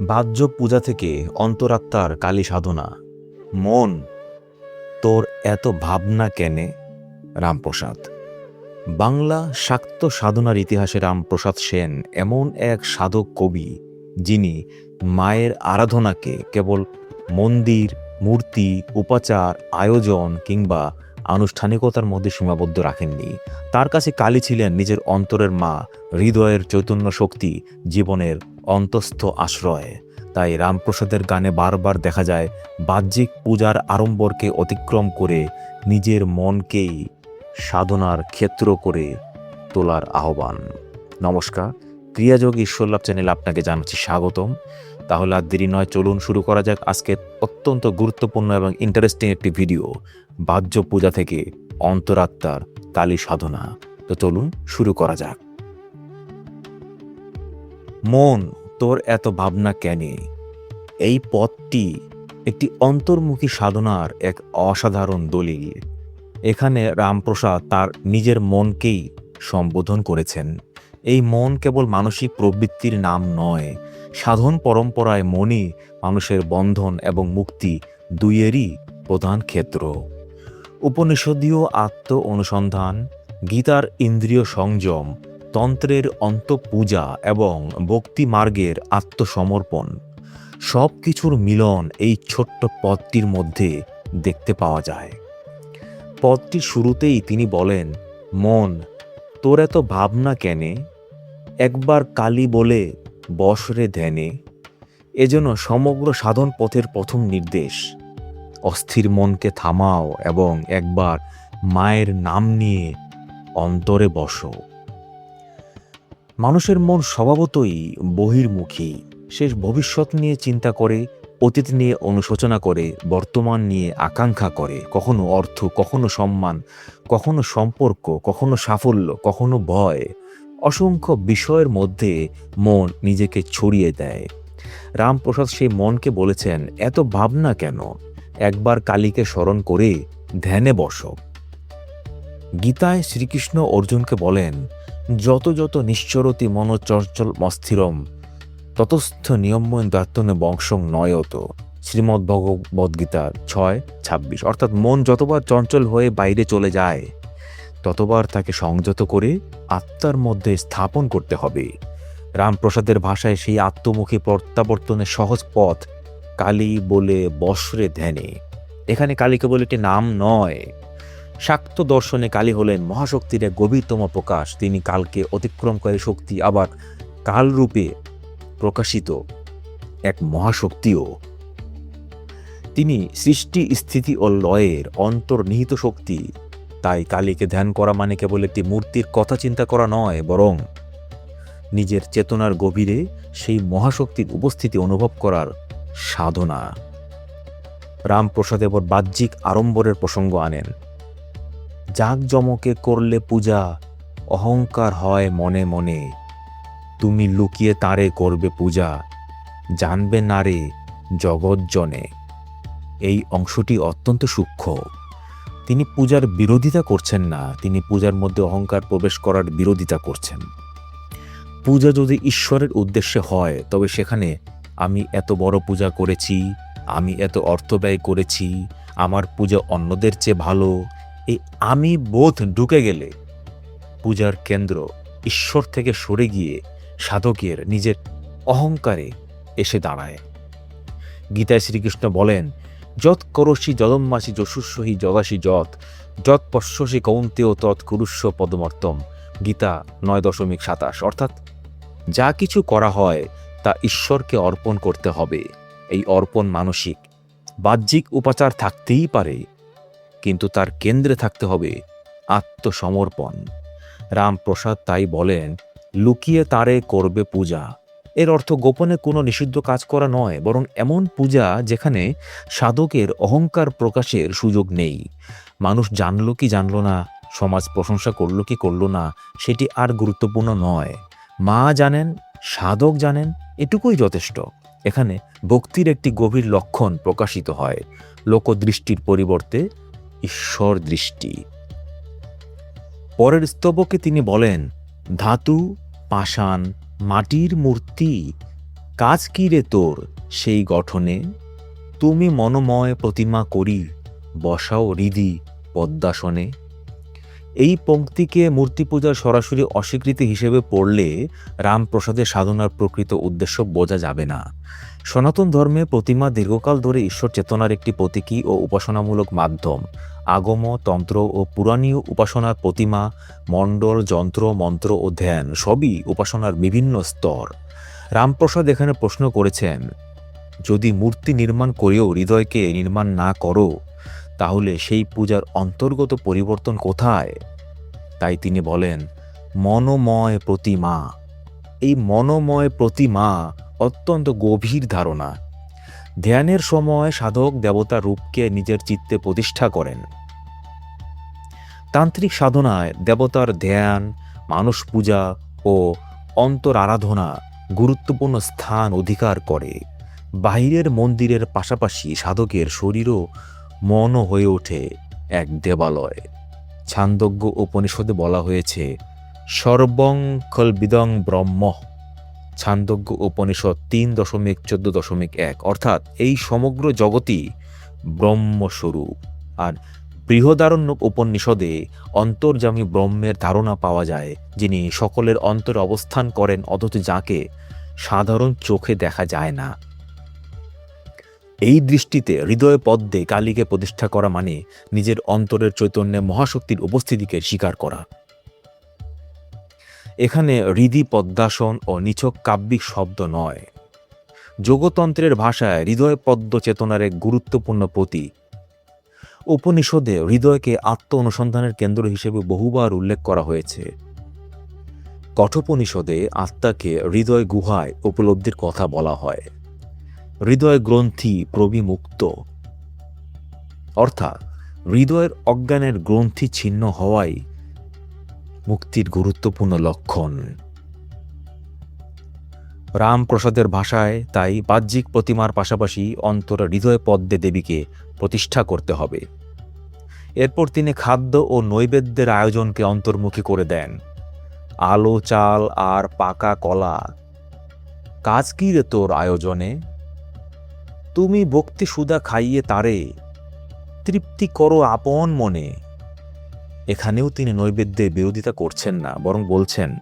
বাহ্য পূজা থেকে অন্তরাত্মার কালী সাধনা। মন, তোর এত ভাবনা কেনে? রামপ্রসাদ। বাংলা শাক্ত সাধনার ইতিহাসে রামপ্রসাদ সেন এমন এক সাধক কবি, যিনি মায়ের আরাধনাকে কেবল মন্দির, মূর্তি, উপাচার, আয়োজন কিংবা আনুষ্ঠানিকতার মধ্যে সীমাবদ্ধ রাখেননি। তার কাছে কালী ছিলেন নিজের অন্তরের মা, হৃদয়ের চৈতন্য শক্তি, জীবনের অন্তস্থ আশ্রয়। তাই রামপ্রসাদের গানে বারবার দেখা যায় বাহ্যিক পূজার আড়ম্বরকে অতিক্রম করে নিজের মনকেই সাধনার ক্ষেত্র করে তোলার আহ্বান। নমস্কার, ক্রিয়াযোগ ঈশ্বরলাভ চ্যানেলে আপনাকে জানাচ্ছি স্বাগতম। তাহলে আর দেরি নয়, চলুন শুরু করা যাক আজকের অত্যন্ত গুরুত্বপূর্ণ এবং ইন্টারেস্টিং একটি ভিডিও, বাহ্য পূজা থেকে অন্তরাত্মার কালী সাধনা। তো চলুন শুরু করা যাক। মন, তোর এত ভাবনা কেনে? এই পথটি একটি অন্তর্মুখী সাধনার এক অসাধারণ দলিল। এখানে রামপ্রসাদ তার নিজের মনকেই সম্বোধন করেছেন। এই মন কেবল মানসিক প্রবৃত্তির নাম নয়, সাধন পরম্পরায় মনই মানুষের বন্ধন এবং মুক্তি দুইয়েরই প্রধান ক্ষেত্র। উপনিষদীয় আত্ম অনুসন্ধান, গীতার ইন্দ্রিয় সংযম, তন্ত্রের অন্তঃপূজা এবং ভক্তি মার্গের আত্মসমর্পণ, সব কিছুর মিলন এই ছোট্ট পথটির মধ্যে দেখতে পাওয়া যায়। পথটির শুরুতেই তিনি বলেন, মন, তোর এত ভাবনা কেনে? একবার কালী বলে বসরে ধ্যানে। এজন্য সমগ্র সাধন পথের প্রথম নির্দেশ। অস্থির মনকে থামাও এবং একবার মায়ের নাম নিয়ে অন্তরে বসো। মানুষের মন স্বভাবতই বহির্মুখী। সে ভবিষ্যৎ নিয়ে চিন্তা করে, অতীত নিয়ে অনুশোচনা করে, বর্তমান নিয়ে আকাঙ্ক্ষা করে, কখনো অর্থ, কখনো সম্মান, কখনো সম্পর্ক, কখনো সাফল্য, কখনো ভয়। অসংখ্য বিষয়ের মধ্যে মন নিজেকে ছড়িয়ে দেয়। রামপ্রসাদ সেই মনকে বলেছেন, এত ভাবনা কেন? একবার কালীকে স্মরণ করে ধ্যানে বসো। গীতায় শ্রীকৃষ্ণ অর্জুনকে বলেন, যত যত নিশ্চরতি মনোচঞ্চল মস্থিরম ততস্থ নিয়মন দার্তনে বংশং নয়ত। শ্রীমদ্ ভগবদ্গীতা 6:26। অর্থাৎ মন যতবার চঞ্চল হয়ে বাইরে চলে যায়, ততবার তাকে সংযত করে আত্মার মধ্যে স্থাপন করতে হবে। রামপ্রসাদের ভাষায় সেই আত্মমুখী প্রত্যাবর্তনের সহজ পথ কালী বলে বসরে ধ্যানে। এখানে কালী কেবল একটি নাম নয়, শাক্ত দর্শনে কালী হলেন মহাশক্তির এক গভীরতম প্রকাশ। তিনি কালকে অতিক্রমকারী শক্তি, আবার কালরূপে প্রকাশিত এক মহাশক্তিও। তিনি সৃষ্টি, স্থিতি ও লয়ের অন্তর্নিহিত শক্তি। তাই কালীকে ধ্যান করা মানে কেবল একটি মূর্তির কথা চিন্তা করা নয়, বরং নিজের চেতনার গভীরে সেই মহাশক্তির উপস্থিতি অনুভব করার সাধনা। রামপ্রসাদ এবার বাহ্যিক আড়ম্বরের প্রসঙ্গ আনেন। জাঁকজমকে করলে পূজা, অহংকার হয় মনে মনে। তুমি লুকিয়ে তারে করবে পূজা, জানবে না রে জগৎজনে। এই অংশটি অত্যন্ত সূক্ষ্ম। তিনি পূজার বিরোধিতা করছেন না, তিনি পূজার মধ্যে অহংকার প্রবেশ করার বিরোধিতা করছেন। পূজা যদি ঈশ্বরের উদ্দেশ্যে হয়, তবে সেখানে আমি এত বড় পূজা করেছি, আমি এত অর্থ ব্যয় করেছি, আমার পূজা অন্যদের চেয়ে ভালো, এই আমি বোধ ঢুকে গেলে পূজার কেন্দ্র ঈশ্বর থেকে সরে গিয়ে সাধকের নিজের অহংকারে এসে দাঁড়ায়। গীতায় শ্রীকৃষ্ণ বলেন, যৎ করসি যদম্মাসি যশুস্বহি যদাসি যৎ যৎ পশ্যসি কৌন্তেয় তৎ কুরুস্ব পদমর্তম। গীতা 9:27। অর্থাৎ যা কিছু করা হয় তা ঈশ্বরকে অর্পণ করতে হবে। এই অর্পণ মানসিক, বাহ্যিক উপাচার থাকতেই পারে, কিন্তু তার কেন্দ্রে থাকতে হবে আত্মসমর্পণ। রামপ্রসাদ তাই বলেন, লুকিয়ে তারে করবে পূজা। এর অর্থ গোপনে কোনো নিষিদ্ধ কাজ করা নয়, বরং এমন পূজা যেখানে সাধকের অহংকার প্রকাশের সুযোগ নেই। মানুষ জানলো কি জানলো না, সমাজ প্রশংসা করলো কি করলো না, সেটি আর গুরুত্বপূর্ণ নয়। মা জানেন, সাধক জানেন, এটুকুই যথেষ্ট। এখানে ভক্তির একটি গভীর লক্ষণ প্রকাশিত হয়, লোকদৃষ্টির পরিবর্তে ঈশ্বর দৃষ্টি। পরের স্তবকে তিনি বলেন, ধাতু পাষাণ মাটির মূর্তি, কাজ কি রে তোর সেই গঠনে? তুমি মনোময় প্রতিমা করি বসাও হৃদি পদ্মাসনে। এই পংক্তিকে মূর্তি পূজার সরাসরি অস্বীকৃতি হিসেবে পড়লে রামপ্রসাদের সাধনার প্রকৃত উদ্দেশ্য বোঝা যাবে না। সনাতন ধর্মে প্রতিমা দীর্ঘকাল ধরে ঈশ্বর চেতনার একটি প্রতীকী ও উপাসনামূলক মাধ্যম। আগম, তন্ত্র ও পুরাণীয় উপাসনার প্রতিমা, মণ্ডল, যন্ত্র, মন্ত্র ও ধ্যান সবই উপাসনার বিভিন্ন স্তর। রামপ্রসাদ এখানে প্রশ্ন করেছেন, যদি মূর্তি নির্মাণ করেও হৃদয়কে নির্মাণ না করো, তাহলে সেই পূজার অন্তর্গত পরিবর্তন কোথায়? তাই তিনি বলেন, মনোময় প্রতিমা। এই মনোময় প্রতিমা অত্যন্ত গভীর ধারণা। ধ্যানের সময় সাধক দেবতার রূপকে নিজের চিত্তে প্রতিষ্ঠা করেন। তান্ত্রিক সাধনায় দেবতার ধ্যান, মানস পূজা ও অন্তর আরাধনা গুরুত্বপূর্ণ স্থান অধিকার করে। বাহিরের মন্দিরের পাশাপাশি সাধকের শরীরও মনও হয়ে ওঠে এক দেবালয়। ছান্দোগ্য উপনিষদে বলা হয়েছে, সর্বং খলবিদং ব্রহ্ম। ছান্দোগ্য উপনিষদ 3.14.1, অর্থাৎ এই সমগ্র জগৎই ব্রহ্মস্বরূপ। আর বৃহদারণ্যক উপনিষদে অন্তর্যামী ব্রহ্মের ধারণা পাওয়া যায়, যিনি সকলের অন্তরে অবস্থান করেন অথচ যাকে সাধারণ চোখে দেখা যায় না। এই দৃষ্টিতে হৃদয় পদ্মে কালীকে প্রতিষ্ঠা করা মানে নিজের অন্তরের চৈতন্যে মহাশক্তির উপস্থিতিকে স্বীকার করা। এখানে হৃদি পদ্মাসন ও নিছক কাব্যিক শব্দ নয়। যোগতন্ত্রের ভাষায় হৃদয় পদ্ম চেতনার এক গুরুত্বপূর্ণ প্রতীক। উপনিষদে হৃদয়কে আত্ম অনুসন্ধানের কেন্দ্র হিসেবে বহুবার উল্লেখ করা হয়েছে। কঠোপনিষদে আত্মাকে হৃদয় গুহায় উপলব্ধির কথা বলা হয়। হৃদয় গ্রন্থি প্রবিমুক্ত, অর্থাৎ হৃদয়ের অজ্ঞানের গ্রন্থি ছিন্ন হওয়াই মুক্তির গুরুত্বপূর্ণ লক্ষণ। রামপ্রসাদের ভাষায় তাই বাহ্যিক প্রতিমার পাশাপাশি অন্তর হৃদয় পদ্মে দেবীকে প্রতিষ্ঠা করতে হবে। এরপর তিনি খাদ্য ও নৈবেদ্যের আয়োজনকে অন্তর্মুখী করে দেন। আলো, চাল আর পাকা কলা, কাজ কি রে তোর আয়োজনে? তুমি ভক্তি সুধা খাইয়ে তারে, তৃপ্তি করো আপন মনে। এখানেও তিনি নৈবেদ্যের বিরোধিতা করছেন না, বরং বলছেন,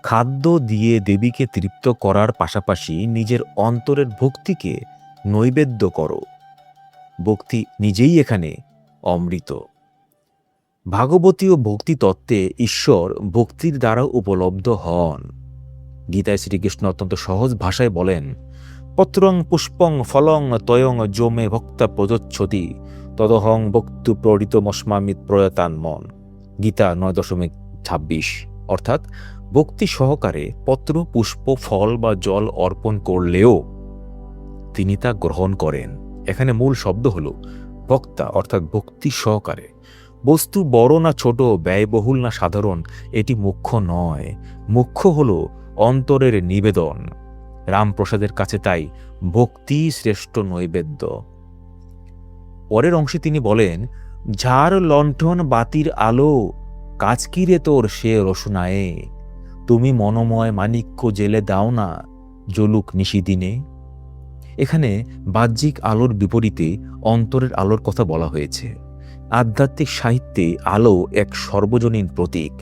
খাদ্য দিয়ে দেবীকে তৃপ্ত করার পাশাপাশি নিজের অন্তরের ভক্তিকে নৈবেদ্য করো। ভক্তি নিজেই এখানে অমৃত। ভাগবতীয় ভক্তি তত্ত্বে ঈশ্বর ভক্তির দ্বারা উপলব্ধ হন। গীতায় শ্রীকৃষ্ণ অত্যন্ত সহজ ভাষায় বলেন, পত্রং পুষ্পং ফলং তয়ং যমে ভক্তা প্রযচ্ছতি তদহং ভক্তু প্রণীতমস্মামিত প্রয়তান মন। গীতা 9.26, অর্থাৎ ভক্তি সহকারে পত্র, পুষ্প, ফল বা জল অর্পণ করলেও তিনি তা গ্রহণ করেন। এখানে মূল শব্দ হল ভক্তা, অর্থাৎ ভক্তি সহকারে। বস্তু বড় না ছোট, ব্যয়বহুল না সাধারণ, এটি মুখ্য নয়। মুখ্য হল অন্তরের নিবেদন। রামপ্রসাদের কাছে তাই ভক্তি শ্রেষ্ঠ নৈবেদ্য। পরের অংশে তিনি বলেন, ঝাড় লণ্ঠন বাতির আলো, কাজ কি রে তোর সে রসুনায়ে? তুমি মনোময় মাণিক্য জেলে দাও না, জ্বলুক নিশিদিনে। এখানে বাহ্যিক আলোর বিপরীতে অন্তরের আলোর কথা বলা হয়েছে। আধ্যাত্মিক সাহিত্যে আলো এক সর্বজনীন প্রতীক।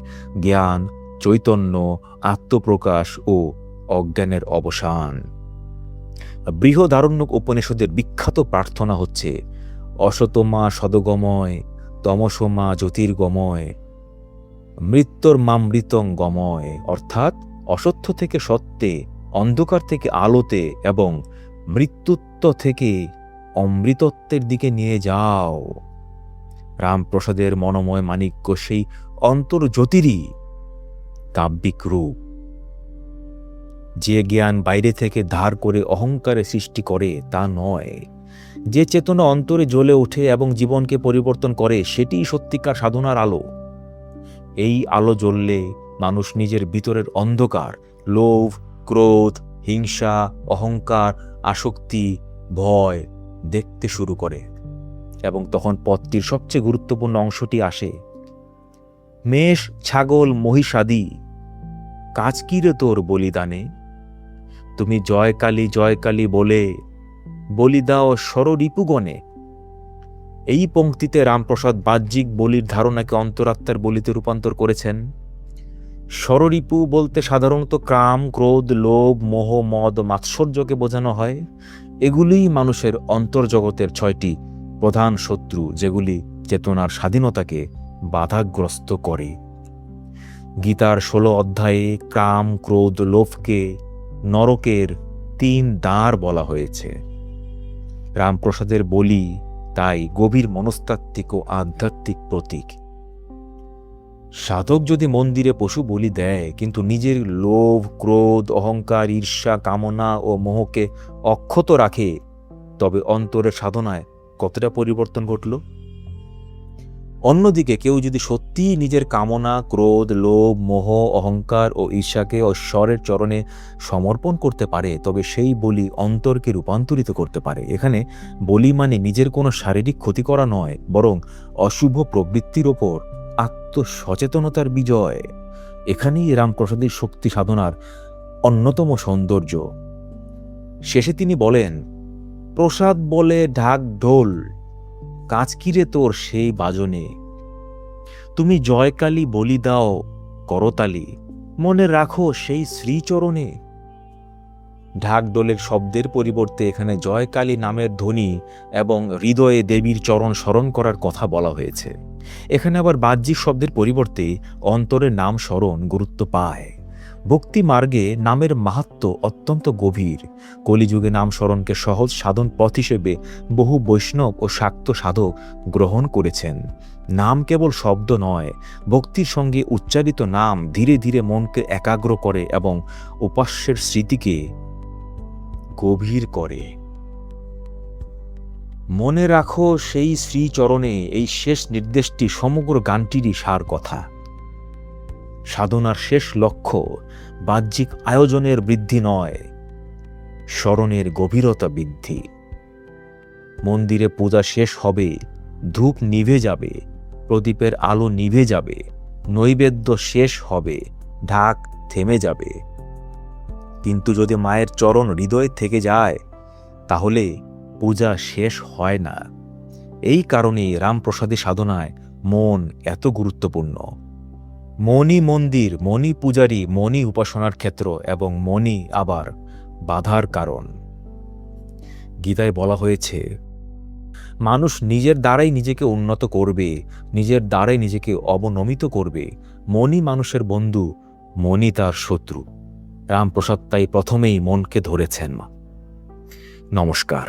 জ্ঞান, চৈতন্য, আত্মপ্রকাশ ও অজ্ঞানের অবসান। বৃহদারণ্যক উপনিষদের বিখ্যাত প্রার্থনা হচ্ছে, অসতমা সদগময়, তমসমা জ্যোতির্গময়, মৃত্যুর মামৃতং গময়, অর্থাৎ অসত্য থেকে সত্যে, অন্ধকার থেকে আলোতে এবং মৃত্যুত্ব থেকে অমৃতত্বের দিকে নিয়ে যাও। রামপ্রসাদের মনোময় মাণিক্য সেই অন্তর্জ্যোতিরই কাব্যিক রূপ। যে জ্ঞান বাইরে থেকে ধার করে অহংকারে সৃষ্টি করে তা নয়। যে চেতনা অন্তরে জ্বলে ওঠে এবং জীবনকে পরিবর্তন করে, সেটিই সত্যিকার সাধনার আলো। এই আলো জ্বললে মানুষ নিজের ভিতরের অন্ধকার, লোভ, ক্রোধ, হিংসা, অহংকার, আসক্তি, ভয় দেখতে শুরু করে এবং তখন পথটির সবচেয়ে গুরুত্বপূর্ণ অংশটি আসে। মেষ, ছাগল, মহিষাদি কাজ কি রে তোর বলিদানে? তুমি জয় কালী বলে বলি দাও ষড়রিপুগণে। এই পংক্তিতে রামপ্রসাদ বাহ্যিক বলির ধারণাকে অন্তরাত্মার বলিতে রূপান্তর করেছেন। ষড়রিপু বলতে সাধারণত কাম, ক্রোধ, লোভ, মোহ, মদ, মাৎসর্যকে বোঝানো হয়। এগুলিই মানুষের অন্তর্জগতের 6টি প্রধান শত্রু, যেগুলি চেতনার স্বাধীনতাকে বাধাগ্রস্ত করে। গীতার 16 অধ্যায়ে কাম, ক্রোধ, লোভকে নরকের 3 দ্বার বলা হয়েছে। রামপ্রসাদের বলি তাই গভীর মনস্তাত্ত্বিক ও আধ্যাত্মিক প্রতীক। সাধক যদি মন্দিরে পশু বলি দেয় কিন্তু নিজের লোভ, ক্রোধ, অহংকার, ঈর্ষা, কামনা ও মোহকে অক্ষত রাখে, তবে অন্তরের সাধনায় কতটা পরিবর্তন ঘটল? অন্যদিকে কেউ যদি সত্যিই নিজের কামনা, ক্রোধ, লোভ, মোহ, অহংকার ও ঈর্ষাকে ঈশ্বরের চরণে সমর্পণ করতে পারে, তবে সেই বলি অন্তরকে রূপান্তরিত করতে পারে। এখানে বলি মানে নিজের কোনো শারীরিক ক্ষতি করা নয়, বরং অশুভ প্রবৃত্তির ওপর আত্মসচেতনতার বিজয়। এখানেই রামপ্রসাদের শক্তি সাধনার অন্যতম সৌন্দর্য। শেষে তিনি বলেন, প্রসাদ বলে ঢাক ঢোল, কাজ কিরে তোর সেই বাজনে। তুমি জয়কালী বলি দাও করতালি, মনে রাখো সেই শ্রীচরণে। ঢাকঢোলের শব্দের পরিবর্তে এখানে জয়কালী নামের ধ্বনি এবং হৃদয়ে দেবীর চরণ স্মরণ করার কথা বলা হয়েছে। এখানে আবার বাহ্যিক শব্দের পরিবর্তে অন্তরের নাম স্মরণ গুরুত্ব পায়। ভক্তি মার্গে নামের মাহাত্ম্য অত্যন্ত গভীর। কলিযুগে নাম স্মরণকে সহজ সাধন পথ হিসেবে বহু বৈষ্ণব ও শাক্ত সাধক গ্রহণ করেছেন। নাম কেবল শব্দ নয়, ভক্তির সঙ্গে উচ্চারিত নাম ধীরে ধীরে মনকে একাগ্র করে এবং উপাস্যের স্মৃতিকে গভীর করে। মনে রাখো সেই শ্রীচরণে, এই শেষ নির্দেশটি সমগ্র গানটিরই সার কথা। সাধনার শেষ লক্ষ্য বাহ্যিক আয়োজনের বৃদ্ধি নয়, স্মরণের গভীরতা বৃদ্ধি। মন্দিরে পূজা শেষ হবে, ধূপ নিভে যাবে, প্রদীপের আলো নিভে যাবে, নৈবেদ্য শেষ হবে, ঢাক থেমে যাবে, কিন্তু যদি মায়ের চরণ হৃদয়ে থেকে যায় তাহলে পূজা শেষ হয় না। এই কারণে রামপ্রসাদী সাধনায় মন এত গুরুত্বপূর্ণ। মনই মন্দির, মনই পূজারী, মনই উপাসনার ক্ষেত্র এবং মনই আবার বাধার কারণ। গীতায় বলা হয়েছে, মানুষ নিজের দ্বারাই নিজেকে উন্নত করবে, নিজের দ্বারাই নিজেকে অবনমিত করবে। মনই মানুষের বন্ধু, মনই তার শত্রু। রামপ্রসাদ তাই প্রথমেই মনকে ধরেছেন। নমস্কার।